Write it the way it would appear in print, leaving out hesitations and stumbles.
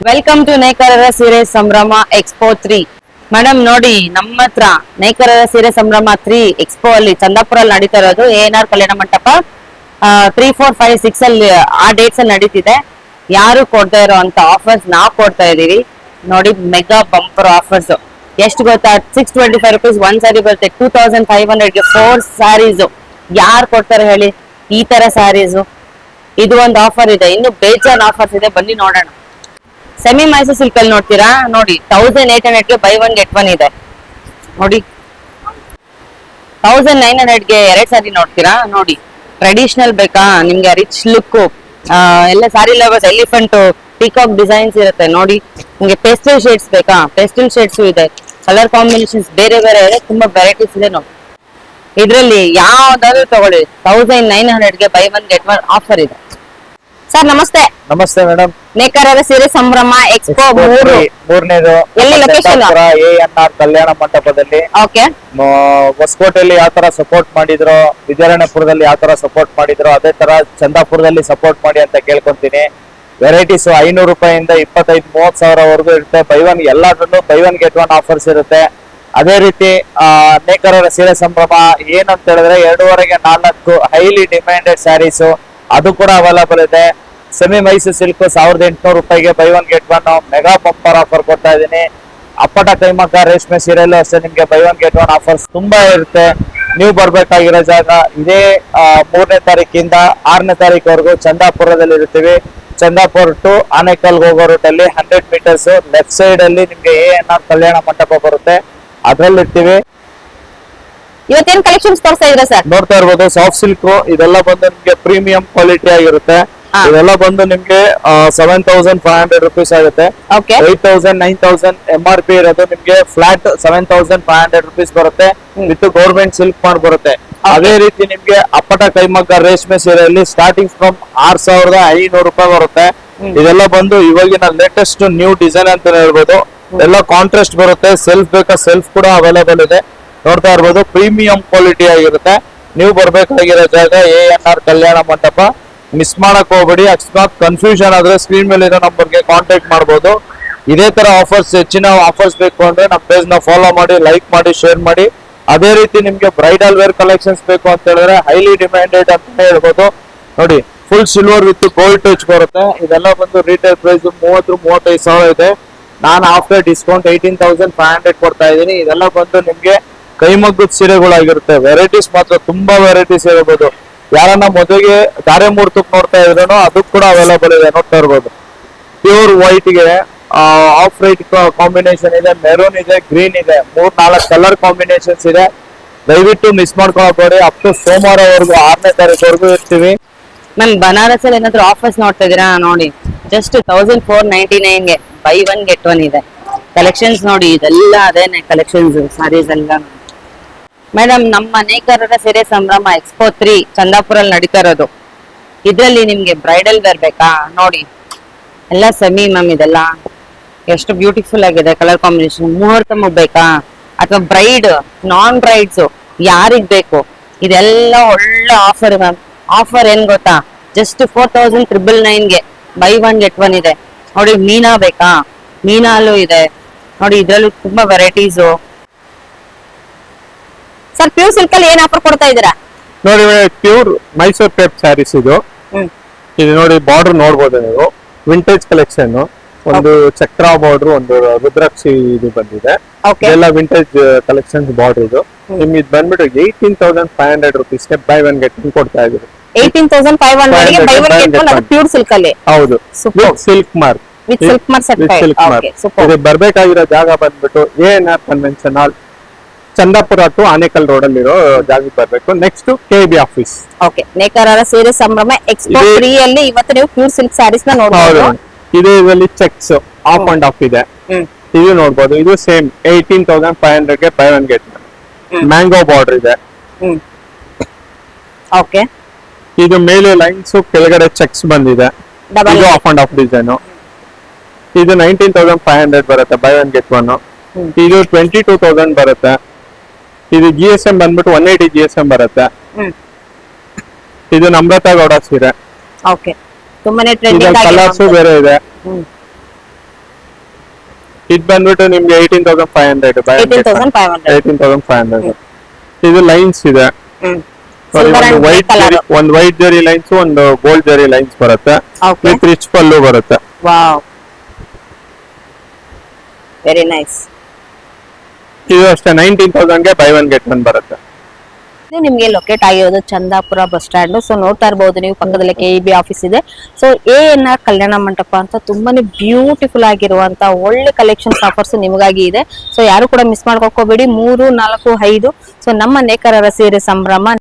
Welcome to ನೇಕಾರರ ಸೀರೆ ಸಂಭ್ರಮ ಎಕ್ಸ್ಪೋ 3. ಮೇಡಮ್ ನೋಡಿ, ನಮ್ಮ ಹತ್ರ ನೇಕಾರರ ಸೀರೆ ಸಂಭ್ರಮ 3 ಎಕ್ಸ್ಪೋ ಅಲ್ಲಿ ಚಂದಾಪುರ ಅಲ್ಲಿ ನಡೀತಾ ಇರೋದು ANR ಕಲ್ಯಾಣ ಮಂಟಪ 3, 4, 5, 6 ಅಲ್ಲಿ ಆ ಡೇಟ್ಸ್ ಅಲ್ಲಿ ನಡೀತಿದೆ. ಯಾರು ಕೊಡ್ತಾ ಇರೋ ಅಂತ ಆಫರ್ಸ್ ನಾವು ಕೊಡ್ತಾ ಇದೀವಿ ನೋಡಿ. ಮೆಗಾ ಬಂಪರ್ ಆಫರ್ಸ್ ಎಷ್ಟು ಗೊತ್ತಾ? 625 rupees ಒಂದ್ ಸಾರಿ ಬರುತ್ತೆ. 2500 ಗೆ 4 ಸ್ಯಾರೀಸ್. ಯಾರು ಕೊಡ್ತಾರೆ ಹೇಳಿ ಈ ತರ ಸ್ಯಾರೀಸ್? ಇದು ಒಂದು ಆಫರ್ ಇದೆ, ಇನ್ನು ಬೇಜಾನ್ ಆಫರ್ಸ್ ಇದೆ, ಬನ್ನಿ ನೋಡೋಣ. ಸೆಮಿ ಮೈಸೂರು ಸಿಲ್ಕ್ ಅಲ್ಲಿ ನೋಡ್ತೀರಾ ನೋಡಿ, 1800 ಗೆ ಬೈ ಒನ್ ಗೆಟ್ ಒನ್ ಇದೆ ನೋಡಿ. 1900 ಗೆ 2 ಸಾರಿ ನೋಡ್ತೀರಾ ನೋಡಿ. ಟ್ರೆಡಿಷನಲ್ ಬೇಕಾ ನಿಮ್ಗೆ, ರಿಚ್ ಲುಕ್ ಎಲ್ಲ ಸಾರಿ ಲವರ್ಸ್, ಎಲಿಫೆಂಟ್ ಪೀಕಾಕ್ ಡಿಸೈನ್ಸ್ ಇರುತ್ತೆ ನೋಡಿ. ನಿಮ್ಗೆ ಪೇಸ್ಟಲ್ ಶೇಡ್ಸ್ ಬೇಕಾ? ಪೇಸ್ಟಲ್ ಶೇಡ್ಸ್ ಇದೆ, ಕಲರ್ ಕಾಂಬಿನೇಷನ್ಸ್ ಬೇರೆ ಬೇರೆ ಇದೆ, ತುಂಬಾ ವೆರೈಟೀಸ್ ಇದೆ ನೋಡಿ. ಇದ್ರಲ್ಲಿ ಯಾವ್ದಾದ್ರು ತಗೊಳ್ಳಿ, 1900 ಗೆ buy one get one offer ಇದೆ. ಸರ್ ನಮಸ್ತೆ. ನಮಸ್ತೆ ಮೇಡಮ್. ನೇಕಾರರ ಸೀರೆ ಸಂಭ್ರಮ ಎಕ್ಸ್ಪೋ 3 ಮೂರನೇದು ಎಲ್ಲಿ ಲೊಕೇಶನ್? ANR ಕಲ್ಯಾಣ ಮಂಟಪದಲ್ಲಿ. ಓಕೆ. ಹೊಸಕೋಟೆಯಲ್ಲಿ ಯಾವ ತರ ಸಪೋರ್ಟ್ ಮಾಡಿದ್ರು, ವಿಜಯನಗರಪುರದಲ್ಲಿ ಯಾವ ತರ ಸಪೋರ್ಟ್ ಮಾಡಿದ್ರು, ಅದೇ ತರ ಚಂದಾಪುರದಲ್ಲಿ ಸಪೋರ್ಟ್ ಮಾಡಿ ಅಂತ ಕೇಳ್ಕೊಂತೀನಿ. ವೆರೈಟೀಸ್ 500 ರೂಪಾಯಿಂದ 25-30 ಸಾವಿರವರೆಗೂ ಇರುತ್ತೆ. ಎಲ್ಲಾದ್ರಲ್ಲೂ buy one get one offers ಇರುತ್ತೆ. ಅದೇ ರೀತಿ ನೇಕಾರರ ಸೀರೆ ಸಂಭ್ರಮ ಏನಂತ ಹೇಳಿದ್ರೆ 2.5-4 ಹೈಲಿ ಡಿಮ್ಯಾಂಡೆಡ್ ಸ್ಯಾರೀಸ್ ಅದು ಕೂಡ ಅವೈಲಬಲ್ ಇದೆ. ಸೆಮಿ ಮೈಸೂರು ಸಿಲ್ಕ್ 1800 ರೂಪಾಯಿಗೆ by one get one mega bumper offer ಕೊಡ್ತಾ ಇದೀನಿ. ಅಪ್ಪಟ ಕೈಮಗ್ಗ ರೇಷ್ಮೆ ಸೀರೆಯಲ್ಲೂ ಅಷ್ಟೇ ನಿಮ್ಗೆ by one get one offers ತುಂಬಾ ಇರುತ್ತೆ. ನೀವು ಬರ್ಬೇಕಾಗಿರೋ ಜಾಗ ಇದೇ 3ನೇ ತಾರೀಕಿಂದ 6ನೇ ತಾರೀಕುವರೆಗೂ ಚಂದಾಪುರದಲ್ಲಿ ಇರ್ತೀವಿ. ಚಂದಾಪುರ ಟು ಆನೇಕಲ್ ಹೋಗೋ ರೂಟ್ ಅಲ್ಲಿ 100 ಮೀಟರ್ಸ್ ಲೆಫ್ಟ್ ಸೈಡ್ ಅಲ್ಲಿ ನಿಮ್ಗೆ ANR ಕಲ್ಯಾಣ ಮಂಟಪ ಬರುತ್ತೆ, ಅದ್ರಲ್ಲಿ ಇರ್ತೀವಿ. ಇವತ್ತೇನ್ ಕಲೆಕ್ಷನ್ಸ್ ತೋರಿಸ್ತಾ ಇದ್ರ ಸರ್? ನೋಡ್ತಾ ಇರ್ಬೋದು, ಸಾಫ್ಟ್ ಸಿಲ್ಕ್ ಇದೆಲ್ಲ ಬಂದು ನಿಮ್ಗೆ ಪ್ರೀಮಿಯಂ ಕ್ವಾಲಿಟಿ ಆಗಿರುತ್ತೆ. ಇದೆಲ್ಲ ಬಂದು ನಿಮ್ಗೆ 7500 rupees ಆಗುತ್ತೆ. 8000, 9000 MRP ಇರೋದು ನಿಮ್ಗೆ ಫ್ಲಾಟ್ 7500 rupees ಬರುತ್ತೆ. ವಿತ್ ಗೌರ್ಮೆಂಟ್ ಸಿಲ್ಕ್ ಮಾರ್ಕ್ ಬರುತ್ತೆ. ಅದೇ ರೀತಿ ನಿಮ್ಗೆ ಅಪ್ಪಟ ಕೈಮಗ್ಗ ರೇಷ್ಮೆ ಸೀರೆಯಲ್ಲಿ ಸ್ಟಾರ್ಟಿಂಗ್ ಫ್ರಮ್ 6500 ರೂಪಾಯಿ ಬರುತ್ತೆ. ಇದೆಲ್ಲ ಬಂದು ಇವಾಗಿನ ಲೇಟೆಸ್ಟ್ ನ್ಯೂ ಡಿಸೈನ್ ಅಂತ ಹೇಳ್ಬೋದು. ಎಲ್ಲ ಕಾಂಟ್ರಾಸ್ಟ್ ಬರುತ್ತೆ. ಸೆಲ್ಫ್ ಬೇಕಾ ಸೆಲ್ಫ್ ಕೂಡ ಅವೈಲೇಬಲ್ ಇದೆ. ನೋಡ್ತಾ ಇರ್ಬೋದು, ಪ್ರೀಮಿಯಂ ಕ್ವಾಲಿಟಿ ಆಗಿರುತ್ತೆ. ನೀವು ಬರ್ಬೇಕಾಗಿರೋ ಜಾಗ ANR ಕಲ್ಯಾಣ ಮಂಟಪ. ಮಿಸ್ ಮಾಡಕ್ ಹೋಗ್ಬೇಡಿ. ಅಕಸ್ಮಾತ್ ಕನ್ಫ್ಯೂಷನ್ ಆದ್ರೆ ಸ್ಕ್ರೀನ್ ಮೇಲೆ ಇರೋ ನಂಬರ್ಗೆ ಕಾಂಟ್ಯಾಕ್ಟ್ ಮಾಡಬಹುದು. ಇದೇ ತರ ಆಫರ್ಸ್, ಹೆಚ್ಚಿನ ಆಫರ್ಸ್ ಬೇಕು ಅಂದ್ರೆ ನಮ್ಮ ಪೇಜ್ ನ ಫಾಲೋ ಮಾಡಿ, ಲೈಕ್ ಮಾಡಿ, ಶೇರ್ ಮಾಡಿ. ಅದೇ ರೀತಿ ನಿಮ್ಗೆ ಬ್ರೈಡಲ್ ವೇರ್ ಕಲೆಕ್ಷನ್ಸ್ ಬೇಕು ಅಂತ ಹೇಳಿದ್ರೆ ಹೈಲಿ ಡಿಮ್ಯಾಂಡೆಡ್ ಅಂತ ಹೇಳ್ಬೋದು ನೋಡಿ. Full silver with gold touch ಬರುತ್ತೆ. ಇದೆಲ್ಲ ಬಂದು ರಿಟೇಲ್ ಪ್ರೈಸ್ 30-35 ಸಾವಿರ ಇದೆ. ನಾನು ಆಫ್ಟರ್ ಡಿಸ್ಕೌಂಟ್ 18,500 ಕೊಡ್ತಾ ಇದ್ದೀನಿ. ಇದೆಲ್ಲ ಬಂದು ನಿಮ್ಗೆ ಕೈಮಗ್ಗದ ಸೀರೆಗಳಾಗಿರುತ್ತೆ. ವೆರೈಟೀಸ್ ಮಾತ್ರ ತುಂಬಾ ವೆರೈಟೀಸ್ ಇರಬಹುದು. ಯಾರನ್ನ ಮದುವೆಗೆ ಧಾರೆ ಮುಹೂರ್ತಕ್ಕೆ ನೋಡ್ತಾ ಇದ್ರೂ ಅದಕ್ಕೆ ಕೂಡ ಅವೈಲೇಬಲ್ ಇದೆ. ನೋಡ್ತಾ ಇರ್ಬೋದು, ಪ್ಯೂರ್ ವೈಟ್ ಗೆ ಆಫ್ ವೈಟ್ ಕಾಂಬಿನೇಷನ್ ಇದೆ, ಮೆರೂನ್ ಇದೆ, ಗ್ರೀನ್ ಇದೆ, 3-4 ಕಲರ್ ಕಾಂಬಿನೇಷನ್ಸ್ ಇದೆ. ದಯವಿಟ್ಟು ಮಿಸ್ ಮಾಡ್ಕೊಳ್ಬೇಡಿ. ಅಪ್ ಟು ಸೋಮವಾರವರೆಗೂ 6ನೇ ತಾರೀಕುವರೆಗೂ ಇರ್ತೀವಿ. ಮ್ಯಾಮ್ ಬನಾರಸ್ ಅಲ್ಲಿ ಏನಾದ್ರು ಆಫರ್ಸ್ ನೋಡ್ತಾ ಇದೀರಾ ನೋಡಿ. ಜಸ್ಟ್ 1499 ಗೆ ಬೈ ಒನ್ ಗೆಟ್ ಒನ್ ಇದೆ. ಕಲೆಕ್ಷನ್ಸ್ ನೋಡಿ, ಇದೆಲ್ಲ ಅದೇನೆ ಕಲೆಕ್ಷನ್ಸ್ ಸಾರೀಸ್ ಎಲ್ಲ. ಮೇಡಮ್ ನಮ್ಮ ನೇಕಾರರ ಸೀರೆ ಸಂಭ್ರಮ ಎಕ್ಸ್ಪೋ 3 ಚಂದಾಪುರ ಅಲ್ಲಿ ನಡೀತಾ ಇರೋದು. ಇದ್ರಲ್ಲಿ ನಿಮ್ಗೆ ಬ್ರೈಡಲ್ ವೇರ್ ಬೇಕಾ ನೋಡಿ, ಎಲ್ಲ ಸೆಮಿ ಮ್ಯಾಮ್. ಇದೆಲ್ಲ ಎಷ್ಟು ಬ್ಯೂಟಿಫುಲ್ ಆಗಿದೆ ಕಲರ್ ಕಾಂಬಿನೇಷನ್. ಮುಹೂರ್ತ ಬೇಕಾ ಅಥವಾ ಬ್ರೈಡ್, ನಾನ್ ಬ್ರೈಡ್ಸ್ ಯಾರಿಗ್ ಬೇಕು, ಇದೆಲ್ಲ ಒಳ್ಳೆ ಆಫರ್ ಮ್ಯಾಮ್. ಆಫರ್ ಏನ್ ಗೊತ್ತಾ? ಜಸ್ಟ್ 4999 ಗೆ ಬೈ ಒನ್ ಗೆಟ್ ಒನ್ ಇದೆ ನೋಡಿ. ಮೀನಾ ಬೇಕಾ? ಮೀನಾಲು ಇದೆ ನೋಡಿ. ಇದ್ರಲ್ಲೂ ತುಂಬಾ ವೆರೈಟೀಸು. ಸರ್ ಪ್ಯೂರ್ ಸಿಲ್ಕ್ ಅಲ್ಲಿ ಏನ್ ಆಫರ್ ಕೊಡ್ತಾ ಇದೀರಾ ನೋಡಿ? ಪ್ಯೂರ್ ಮೈಸೂರ್ ಕ್ರೇಪ್ ಸ್ಯಾರೀಸ್ ಇದು. ಇದು ನೋಡಿ, ಬಾರ್ಡರ್ ನೋಡ್ಬೋದು ನೀವು. ವಿಂಟೇಜ್ ಕಲೆಕ್ಷನ್, ಒಂದು ಚಕ್ರ ಬಾರ್ಡರ್, ಒಂದು ರುದ್ರಾಕ್ಷಿ ಇದು ಬಂದಿದೆ. ಎಲ್ಲ ವಿಂಟೇಜ್ ಕಲೆಕ್ಷನ್ಸ್ ಬಾರ್ಡರ್ ಇದು. ನಿಮ್ಗೆ ಇದು ಬಂದ್ಬಿಟ್ಟು 18,500 rupees ಗೆ ಬೈ ಒನ್ ಗೆಟ್ ಒನ್ ಕೊಡ್ತಾ ಇದೀವಿ. 18,500 ಗೆ ಬೈ ಒನ್ ಗೆಟ್ ಒನ್, ಅದು ಪ್ಯೂರ್ ಸಿಲ್ಕ್ ಅಲ್ಲಿ. ಹೌದು, silk mark. With silk mark certified. Okay, super. ಇದು ಬರ್ಬೇಕಾಗಿರೋ ಜಾಗ ಬಂದ್ಬಿಟ್ಟು ANR convention hall, Chandapura to Anekal road ಅಲ್ಲಿ ಇರೋ ಜಾಗಕ್ಕೆ ಬರ್ಬೇಕು. Next KB office. ಓಕೆ, ನೇಕಾರರ ಸೀರೆ ಸಂಭ್ರಮ ಎಕ್ಸ್ಪೋ 3 ಅಲ್ಲಿ ಇವತ್ತು ನೀವು ಪ್ಯೂರ್ ಸಿಲ್ಕ್ ಸ್ಯಾರೀಸ್ ನ ನೋಡಬಹುದು. ಇದು ಇದರಲ್ಲಿ ಚೆಕ್ಸ್ ಆಫ್ ಅಂಡ್ ಆಫ್ ಇದೆ. ಇದು ನೋಡಬಹುದು. ಇದು ಸೇಮ್ 18,500 ಗೆ buy one get one. Mango border ಇದೆ. ಓಕೆ, ಇದು ಮೇಲೆ ಲೈನ್ಸ್, ಕೆಳಗಡೆ ಚೆಕ್ಸ್ ಬಂದಿದೆ. ಇದು ಆಫ್ ಅಂಡ್ ಆಫ್ ಡಿಸೈನ್. ಇದು 19,500 ಬರುತ್ತೆ ಬೈ ಒನ್ ಗೆಟ್ ಒನ್. ಇದು 22,000 ಬರುತ್ತೆ. ಇದು GSM ಬಂದ್ಬಿಟ್ಟು 180 GSM ಬರುತ್ತೆ. ಇದು ನಮ್ರತಾ ಗೌಡ ಸೀರೆ. ಓಕೆ, ತುಂಬಾನೇ ಟ್ರೆಂಡಿಂಗ್ ಕಲರ್ಸ್ ಬೇರೆ ಇದೆ. ಇದು ಬಂದ್ಬಿಟ್ಟು ನಿಮ್ಗೆ 18,500 18,500. 18,500. ಇದು ಲೈನ್ಸ್ ಇದೆ. ಹ್ಮ್ Sorry, Silver and grey colour. ಒಂದು ವೈಟ್ ಜರಿ ಲೈನ್ಸ್ ಒಂದು ಗೋಲ್ಡ್ ಜರಿ ಲೈನ್ಸ್ ಬರುತ್ತೆ. Okay. ವಿತ್ ರಿಚ್ ಪಲ್ಲು ಬರುತ್ತೆ. Wow, very nice. ಇದು ಅಷ್ಟೇ 19,000 ಗೆ ಬೈ ಒನ್ ಗೆಟ್ ಒನ್ ಬರುತ್ತೆ. ಇದು ನಿಮ್ಗೆ ಲೊಕೇಟ್ ಆಗಿರೋದು ಚಂದಾಪುರ ಬಸ್ ಸ್ಟ್ಯಾಂಡ್. ಸೊ ನೋಡ್ತಾ ಇರಬಹುದು ನೀವು, ಪಕ್ಕದಲ್ಲಿ KEB ಆಫೀಸ್ ಇದೆ. ಸೊ ANR ಕಲ್ಯಾಣ ಮಂಟಪ ಅಂತ ತುಂಬಾನೇ ಬ್ಯೂಟಿಫುಲ್ ಆಗಿರುವಂತ ಒಳ್ಳೆ ಕಲೆಕ್ಷನ್ಸ್ ಆಫರ್ಸ್ ನಿಮಗಾಗಿ ಇದೆ. ಸೊ ಯಾರು ಕೂಡ ಮಿಸ್ ಮಾಡ್ಕೋಬೇಡಿ. 3, 4, 5. ಸೊ ನಮ್ಮ ನೇಕಾರರ ಸೀರೆ ಸಂಭ್ರಮ